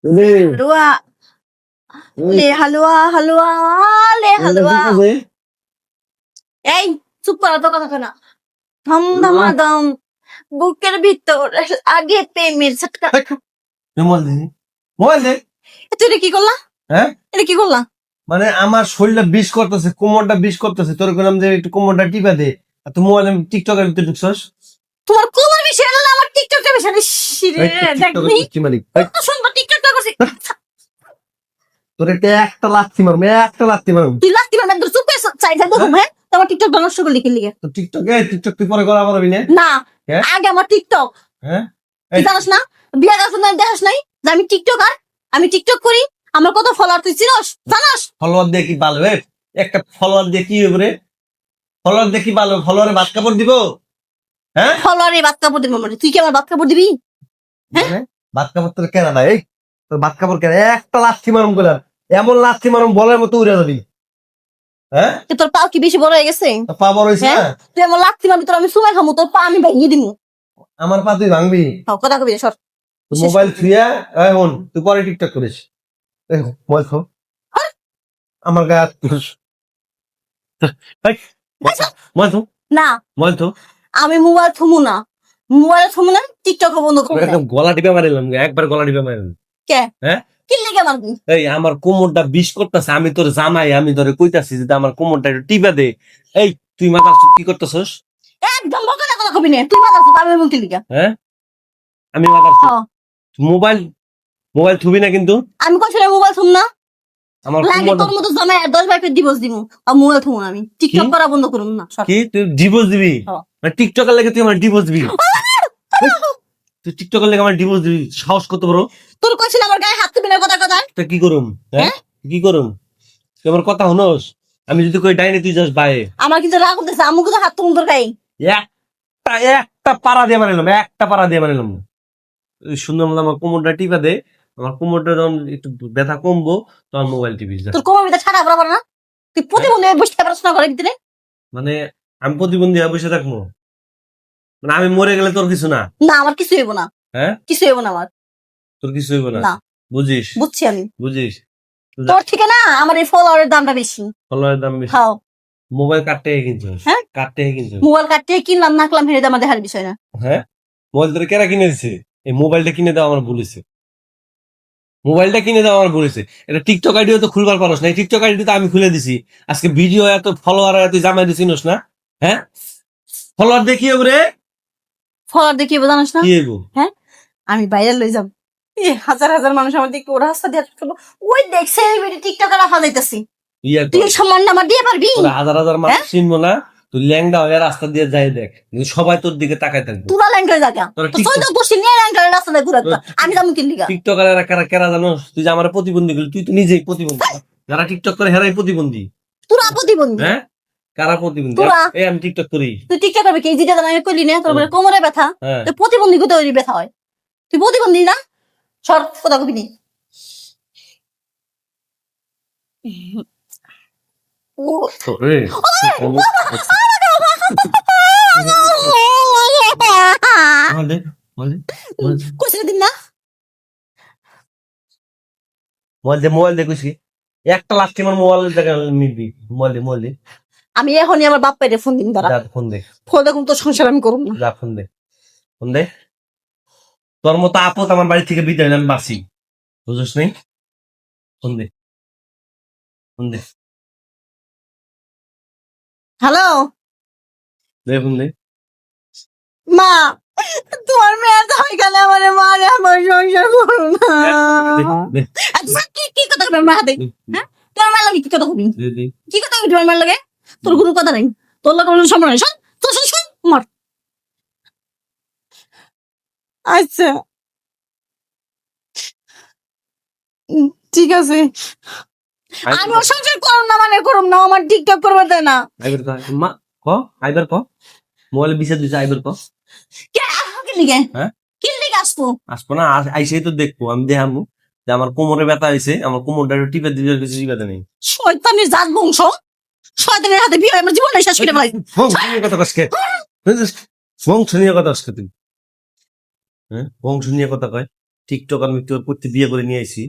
হালুয়া লে হালুয়া হালুয়া লে হালুয়া এই চুপ করা তো কথা না ধম ধমা দম বুকের ভিতর আগে প্রেমের ঝটকা মোবাইল দে তুই এটা কি করলা হ্যাঁ এটা কি করলা মানে আমার শরীরটা বিষ করতেছে, কোমরটা বিষ করতেছে, তোর বললাম যে একটু কোমরটা টিপা দে। আর তুই মোবাইল টিকটকের ভিতরে ঢুকছস। তোমার কোমর বেশি না আমার টিকটকটা বেশি রে দেখবি কত সুন্দর টিকটকটা করছিস তোর একটা লাথি মারুম, একটা লাথি মারুম। তুই লাগতি না একদম চুপ করে চাই থাকবো হ্যাঁ তোমার টিকটক নষ্ট করলি কি লিগে তো টিকটক তুই পরে করা পারবি না। না হ্যাঁ? আগে আমার টিকটক হ্যাঁ তুই জানিস না বিয়ে করছ না দেখাস নাই যে আমি টিকটকার আমি টিকটক করি আমার কত ফলোয়ার তুই চিনস জানাস ফলোয়ার দিয়ে কি ভালো একটা ফলোয়ার দিয়ে কি হবে রে? ফলোয়ার দিয়ে কি ভালো? ফলোয়ারে ভাত কাপড় দিব? হ্যাঁ ফলোয়ারে বাদ কাপড় দিবি মানে তুই কি আমার বাদ কাপড় দিবি মানে ভাত কাপড় তোর কেনা নাই, তোর ভাত কাপড় কেনা। একটা লাথি মারুম গেলাম, এমন লাথি মারুম বলের মতো উড়ে যাবি। হ্যাঁ তোর পা কি বেশি বড় হয়ে গেছে পা বড় হয়েছে না? তুই এমন লাগতি মারবি তোর আমি সময় খামু তোর পা আমি ভেঙে দিমু আমার পা তুই ভাঙবি? কথা কবি সর মোবাইল থুইয়া এখন তুই পরে টিকটক করিস। মোবাইল থো, আমার গায়ে মোবাইল থো, না মোবাইল থো। আমি মোবাইল থমু না টিকটক বন্ধ করবো একদম গলা টিপে মারিলাম, একবার গলা টিপে মারিলাম। কে হ্যাঁ কি লেগে মারবি এই আমার কোমরটা বিষ করতেছে, আমি তোর জামাই, আমি তোরে কইতাছি যে আমার কোমরটা একটু টিপে দে। এই তুই মাথা কি করতেছস? একদম বকা কথা কবি না তুই মাথা আমি মুক্তি লিগা হ্যাঁ আমি মাথা মোবাইল মোবাইল থুবি না কিন্তু। আমি কইছিলাম মোবাইল থুম না আমার লাগে তোর মতো জামাই 10 বাইকে ডিভোর্স দিমু আর মোবাইল থুম আমি টিকটক করা বন্ধ করুম না কি তুই ডিভোর্স দিবি? মানে টিকটকের লাগে তুই আমার ডিভোর্স দিবি? তুই টিকটকের লাগে আমার ডিভোর্স দিবি? সাহস কত বড় তোর কইছিল আমার গায়ে হাত দিবি না কথা কথা তা কি করুম? হ্যাঁ কি করুম? তুই আমার কথা শুনোস? আমি যদি কই ডাইনে তুই যাস বায়ে। আমার কিন্তু রাগ উঠতেছে আমু কিন্তু হাত তুম তোর গায়ে একটা পাড়া দিয়ে মারিলাম, একটা পাড়া দিয়ে মারিলাম। সুন্দর মতো আমার কোমরটা টিপা দে, আমার কোমরটা যখন একটু ব্যথা কমবো তখন মোবাইল টিপি। তোর কোমর ভিতরে ছাড়া বরাবর না তুই প্রতিবন্ধী হয়ে বসে পড়াশোনা করে ভিতরে মানে আমি প্রতিবন্ধী হয়ে বসে থাকবো? মানে আমি মরে গেলে তোর কিছু না? না আমার কিছু হইব না হ্যাঁ কিছু হইব না আমার তোর কিছু হইব না? না বুঝিস বুঝছি আমি বুঝিস তোর থেকে না আমার এই ফলোয়ারের দামটা বেশি ফলোয়ারের দাম বেশি। খাও মোবাইল কাটতে কিনছো? হ্যাঁ কাটতে কিনছো? মোবাইল কাটতে কিনলাম না কিনলাম হেরে আমার দেখার বিষয় না হ্যাঁ মোবাইল তোর কেরা কিনে দিছে? এই মোবাইলটা কিনে দেওয়া আমার ভুল হয়েছে, মোবাইলটা কিনে দেওয়া আমার ভুল হয়েছে। এটা টিকটক আইডিও তো খুলবার পারস না, এই টিকটক আইডি তো আমি খুলে দিছি। আজকে ভিডিও এত ফলোয়ার তুই জামাই দিছিস না? হ্যাঁ ফলোয়ার দেখি রে, ফলোয়ার দেখিয়ে জানিস না কি হইব? হ্যাঁ আমি বাইরে লই যাব হাজার হাজার মানুষ আমার দিকে ওরা রাস্তা দিয়ে ওই দেখ সেলিব্রিটি টিকটকার রাখা যাইতাছি তুই এই সম্মানটা আমার দিয়ে পারবি হাজার হাজার মানুষ চিনবো না, তুই ল্যাংডা হয়ে রাস্তা দিয়ে যাই দেখ, কিন্তু সবাই তোর দিকে তাকায় থাকবে। তুরা ল্যাংটা জায়গা সৈন্য গোষ্ঠী নিয়ে ল্যাংটা রাস্তা দিয়ে ঘুরে আমি যাবো কিনলি টিকটকার কারা কারা জানো? তুই যে আমার প্রতিবন্ধী গুলি, তুই তো নিজেই প্রতিবন্ধী। যারা টিকটক করে হেরাই প্রতিবন্ধী। তুরা প্রতিবন্ধী হ্যাঁ কারা প্রতিবন্ধী? এই আমি টিকটক করি। তুই টিকটক করবি কি যেটা আমি কইলি না তোর কোমরে ব্যথা তুই প্রতিবন্ধী কোথায় ওই ব্যথা হয়? তুই প্রতিবন্ধী না সর কথা কবি নি দিন না মোবাইল দেখুস কি একটা লাস্ট আমার মোবাইল নিবি? মোবাইল দে আমি এখনই আমার বাপ পেটে ফোন দিন দাঁড়া ফোন দে, ফোন দেখুন তোর সংসার আমি করুন না ফোন দে ফোন দে। তোর মতো আপদ আমার বাড়ি থেকে বিদায় আমি বাসি, বুঝছিস নেই? ফোন দে ফোন দে হ্যালো দে ফোন দে। মা তোমার মেয়ে তো গেলে আমার মারে আমার সংসার করুন না কি কথা কবি আমার হাতে হ্যাঁ তোমার মার লাগে কি কথা কবি কি কথা কবি তোমার মার লাগে তোর কোনো কথা নাই তোর লাগে কোনো সম্মান নাই শোন তোর শোন মার আচ্ছা ঠিক আছে আমি ওর সংসার করুম না মানে করুম না আমার টিকটক করবার দেয় না আইবার মা ক আইবার ক মোবাইলে বিষয় দিছে আইবার ক কে কি লিগে হ্যাঁ কি লিগে আসবো না আইসেই তো দেখবো, আমি দেখামু যে আমার কোমরে ব্যথা হয়েছে, আমার কোমরটা একটু টিপে দিবে, কিছু টিপে নেই। শয়তানের জাত বংশ শয়তানের হাতে বিয়ে আমার জীবনটা শেষ করে ফেলাই কথা কসকে বংশ নিয়ে কথা আজকে তুই হ্যাঁ বংশ নিয়ে কথা কয় টিকটক আমি করতে বিয়ে করে নিয়ে আইছি